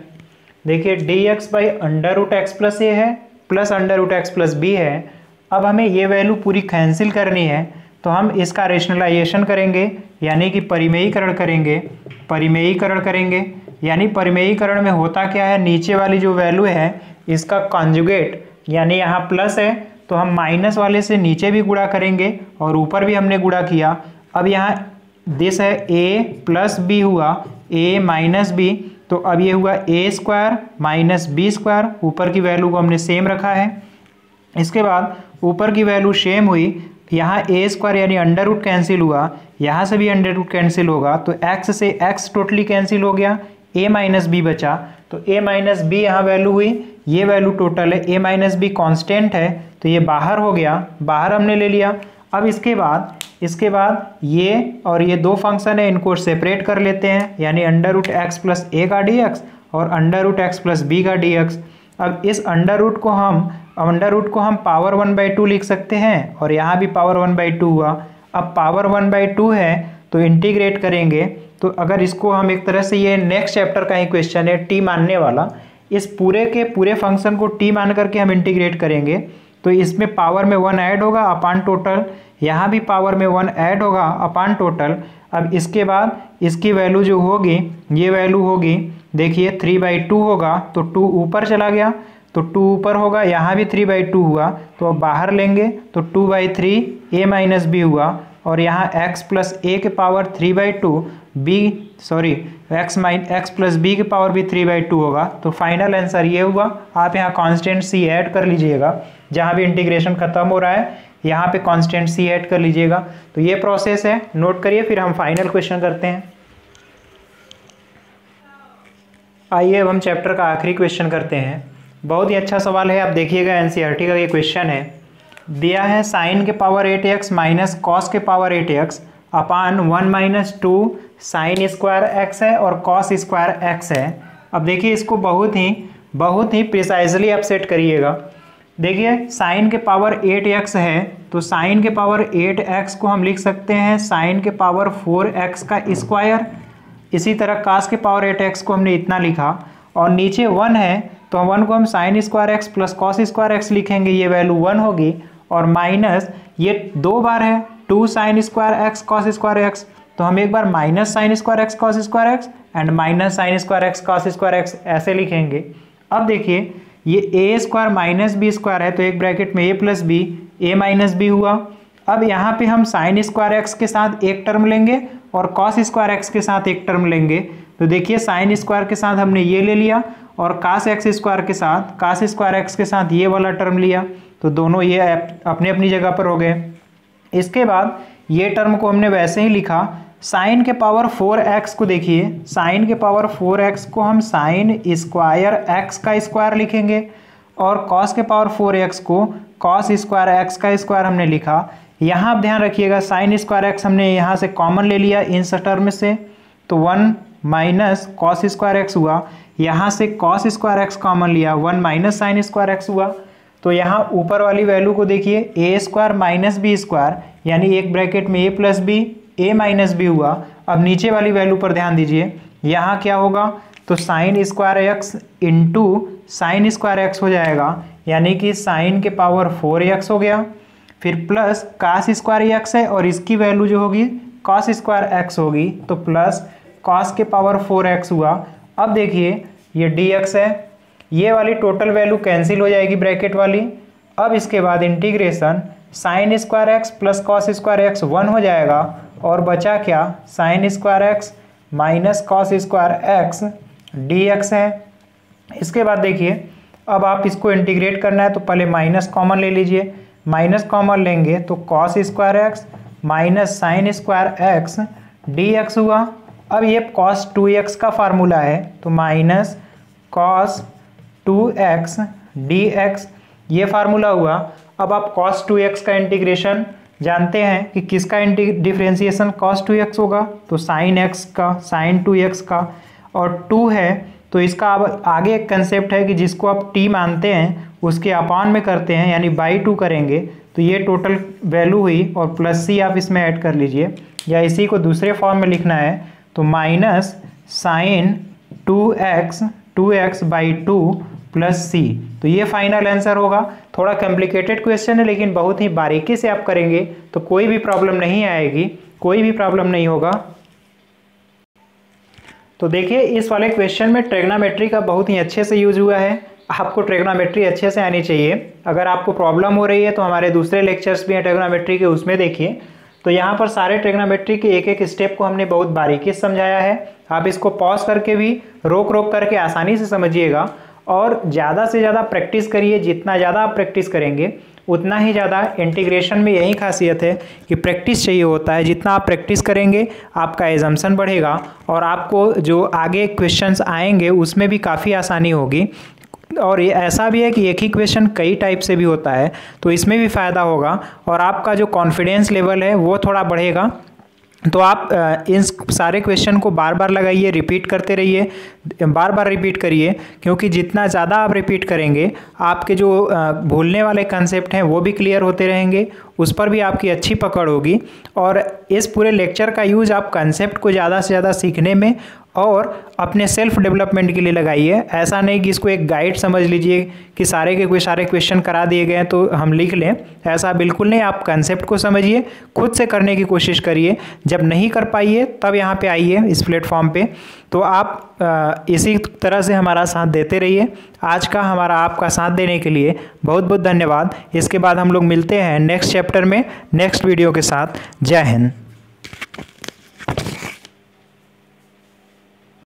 [SPEAKER 1] देखिए dx by under root x plus a है plus under root x plus b है। अब हमें ये वैल्यू पूरी कैंसिल करनी है, तो हम इसका रेशनलाइजेशन करेंगे, यानी कि परिमेयीकरण करेंगे। परिमेयीकरण करेंगे यानी परिमेयीकरण में होता क्या है, नीचे वाली जो वैल्यू है इसका कॉन्जुगेट, यानी यहाँ प्लस है तो हम माइनस वाले से नीचे भी गुणा करेंगे और ऊपर भी हमने गुणा किया। अब यहाँ दिस है a प्लस बी हुआ, a माइनस बी, तो अब ये हुआ a square minus b square, ऊपर की वैल्यू को हमने सेम रखा है। इसके बाद ऊपर की वैल्यू सेम हुई, यहाँ a स्क्वायर यानी अंडर रूट कैंसिल हुआ, यहाँ से भी अंडर रूट कैंसिल होगा, तो x से x टोटली कैंसिल हो गया, a माइनस बी बचा, तो a माइनस बी यहाँ वैल्यू हुई, ये वैल्यू टोटल है, a माइनस बी कॉन्स्टेंट है तो ये बाहर हो गया, बाहर हमने ले लिया। अब इसके बाद ये और ये दो फंक्शन है, इनको सेपरेट कर लेते हैं, यानी under root x plus a का डी एक्स और under root x plus b का डी एक्स। अब इस अंडर रूट को हम पावर 1/2 लिख सकते हैं और यहाँ भी पावर 1/2 हुआ। अब पावर 1/2 है तो इंटीग्रेट करेंगे, तो अगर इसको हम एक तरह से, ये नेक्स्ट चैप्टर का ही क्वेश्चन है टी मानने वाला, इस पूरे के पूरे फंक्शन को टी मान करके हम इंटीग्रेट करेंगे, तो इसमें पावर में 1 ऐड होगा अपान टोटल, यहाँ भी पावर में 1 ऐड होगा अपान टोटल। अब इसके बाद इसकी वैल्यू जो होगी, ये वैल्यू होगी, देखिए 3/2 होगा, तो 2 ऊपर चला गया, तो 2 ऊपर होगा, यहाँ भी 3/2 हुआ, तो अब बाहर लेंगे तो 2/3 a माइनस बी हुआ, और यहाँ x प्लस ए के पावर 3/2 x प्लस बी के पावर भी 3/2 होगा। तो फाइनल आंसर ये हुआ। आप यहाँ कांस्टेंट सी ऐड कर लीजिएगा, जहाँ भी इंटीग्रेशन खत्म हो रहा है यहाँ पे कांस्टेंट सी ऐड कर लीजिएगा। तो ये प्रोसेस है, नोट करिए, फिर हम फाइनल क्वेश्चन करते हैं। आइए अब हम चैप्टर का आखिरी क्वेश्चन करते हैं। बहुत ही अच्छा सवाल है, आप देखिएगा, एनसीईआरटी का ये क्वेश्चन है। दिया है साइन के पावर 8x माइनस कॉस के पावर 8x अपान 1 माइनस 2 साइन स्क्वायर एक्स है और कॉस स्क्वायर एक्स है। अब देखिए इसको बहुत ही प्रिसाइजली आप सेट करिएगा। देखिए साइन के पावर 8x है तो साइन के पावर 8x को हम लिख सकते हैं साइन के पावर 4x का स्क्वायर। इसी तरह कास के पावर 8x को हमने इतना लिखा और नीचे 1 है तो 1 को हम sign square x plus cos square x लिखेंगे, ये वैल्यू 1 होगी और माइनस ये 2 बार है 2 sin square x cos square x, तो हम एक बार minus sin square x cos square x and minus sin square x cos square x ऐसे लिखेंगे। अब देखिए ये a square minus b square है तो एक ब्रैकेट में a plus b a minus b हुआ। अब यहाँ पे हम साइन स्क्वायर एक्स के साथ एक टर्म लेंगे और कॉस स्क्वायर एक्स के साथ एक टर्म लेंगे। तो देखिए साइन स्क्वायर के साथ हमने ये ले लिया और कास एक्स स्क्वायर के साथ कास स्क्वायर एक्स के साथ ये वाला टर्म लिया, तो दोनों ये अपनी अपनी जगह पर हो गए। इसके बाद ये टर्म को हमने वैसे ही लिखा। साइन के पावर 4x को देखिए, साइन के पावर 4x को हम साइन स्क्वायर एक्स का स्क्वायर लिखेंगे और कॉस के पावर 4x को कॉस स्क्वायर एक्स का स्क्वायर हमने लिखा। यहाँ आप ध्यान रखिएगा साइन स्क्वायर एक्स हमने यहाँ से कॉमन ले लिया इन टर्म से, तो 1 माइनस कॉस स्क्वायर एक्स हुआ। यहाँ से कॉस स्क्वायर एक्स कॉमन लिया 1 माइनस साइन स्क्वायर एक्स हुआ। तो यहाँ ऊपर वाली वैल्यू को देखिए ए स्क्वायर माइनस बी स्क्वायर यानी एक ब्रैकेट में a plus b a minus b हुआ। अब नीचे वाली वैल्यू पर ध्यान दीजिए, यहाँ क्या होगा तो sin square x into sign square x हो जाएगा यानी कि साइन के पावर 4x हो गया, फिर प्लस कास स्क्वायर एक्स है और इसकी वैल्यू जो होगी कॉस स्क्वायर एक्स होगी तो प्लस कॉस के पावर 4x हुआ। अब देखिए ये dx है, ये वाली टोटल वैल्यू कैंसिल हो जाएगी ब्रैकेट वाली। अब इसके बाद integration sign square x plus cos square x 1 हो जाएगा और बचा क्या sign square x minus cos square x dx है। इसके बाद देखिए अब आप इसको इंटीग्रेट करना है तो पहले माइनस कॉमन ले लीजिए, माइनस कॉमन लेंगे तो cos square x minus sin square x dx हुआ। अब ये cos 2x का फार्मूला है तो माइनस cos 2x dx ये फार्मूला हुआ। अब आप cos 2x का इंटीग्रेशन जानते हैं कि किसका डिफरेंशिएशन cos 2x होगा तो sin x का sin 2x का, और 2 है तो इसका अब आगे एक कंसेप्ट है कि जिसको आप t मानते हैं उसके अपान में करते हैं यानी बाई 2 करेंगे तो ये टोटल वैल्यू हुई और प्लस सी आप इसमें ऐड कर लीजिए या इसी को दूसरे फॉर्म में लिखना है तो minus sin 2x by 2 plus c, तो ये फाइनल आंसर होगा। थोड़ा कॉम्प्लिकेटेड क्वेश्चन है लेकिन बहुत ही बारीकी से आप करेंगे तो कोई भी प्रॉब्लम नहीं आएगी, कोई भी प्रॉब्लम नहीं होगा। तो देखिए इस वाले क्वेश्चन में ट्रिग्नोमेट्री का बहुत ही अच्छे से यूज हुआ है। आपको ट्रिग्नोमेट्री अच्छे से आनी चाहिए। अगर आपको प्रॉब्लम हो रही है तो हमारे दूसरे लेक्चर्स भी हैं ट्रिग्नोमेट्री के, उसमें देखिए। तो यहाँ पर सारे ट्रिग्नोमेट्री के एक एक स्टेप को हमने बहुत बारीकी से समझाया है। आप इसको पॉज करके भी रोक करके आसानी से समझिएगा और ज़्यादा से ज़्यादा प्रैक्टिस करिए। जितना ज़्यादा आप प्रैक्टिस करेंगे उतना ही ज़्यादा इंटीग्रेशन में यही खासियत है कि प्रैक्टिस चाहिए होता है। जितना आप प्रैक्टिस करेंगे आपका एजम्पशन बढ़ेगा और आपको जो आगे क्वेश्चंस आएंगे उसमें भी काफ़ी आसानी होगी। और ये ऐसा भी है कि एक ही क्वेश्चन कई टाइप से भी होता है तो इसमें भी फ़ायदा होगा और आपका जो कॉन्फिडेंस लेवल है वो थोड़ा बढ़ेगा। तो आप इन सारे क्वेश्चन को बार बार लगाइए, रिपीट करते रहिए, बार बार रिपीट करिए, क्योंकि जितना ज़्यादा आप रिपीट करेंगे आपके जो भूलने वाले कंसेप्ट हैं वो भी क्लियर होते रहेंगे, उस पर भी आपकी अच्छी पकड़ होगी। और इस पूरे लेक्चर का यूज़ आप कंसेप्ट को ज़्यादा से ज़्यादा सीखने में और अपने सेल्फ डेवलपमेंट के लिए लगाइए। ऐसा नहीं कि इसको एक गाइड समझ लीजिए कि सारे के सारे क्वेश्चन करा दिए गए हैं तो हम लिख लें, ऐसा बिल्कुल नहीं। आप कंसेप्ट को समझिए, खुद से करने की कोशिश करिए। जब नहीं कर पाइए तब यहाँ पे आइए इस प्लेटफॉर्म पे। तो आप इसी तरह से हमारा साथ देते रहिए। आज का हमारा आपका साथ देने के लिए बहुत बहुत धन्यवाद। इसके बाद हम लोग मिलते हैं नेक्स्ट चैप्टर में नेक्स्ट वीडियो के साथ। जय हिंद।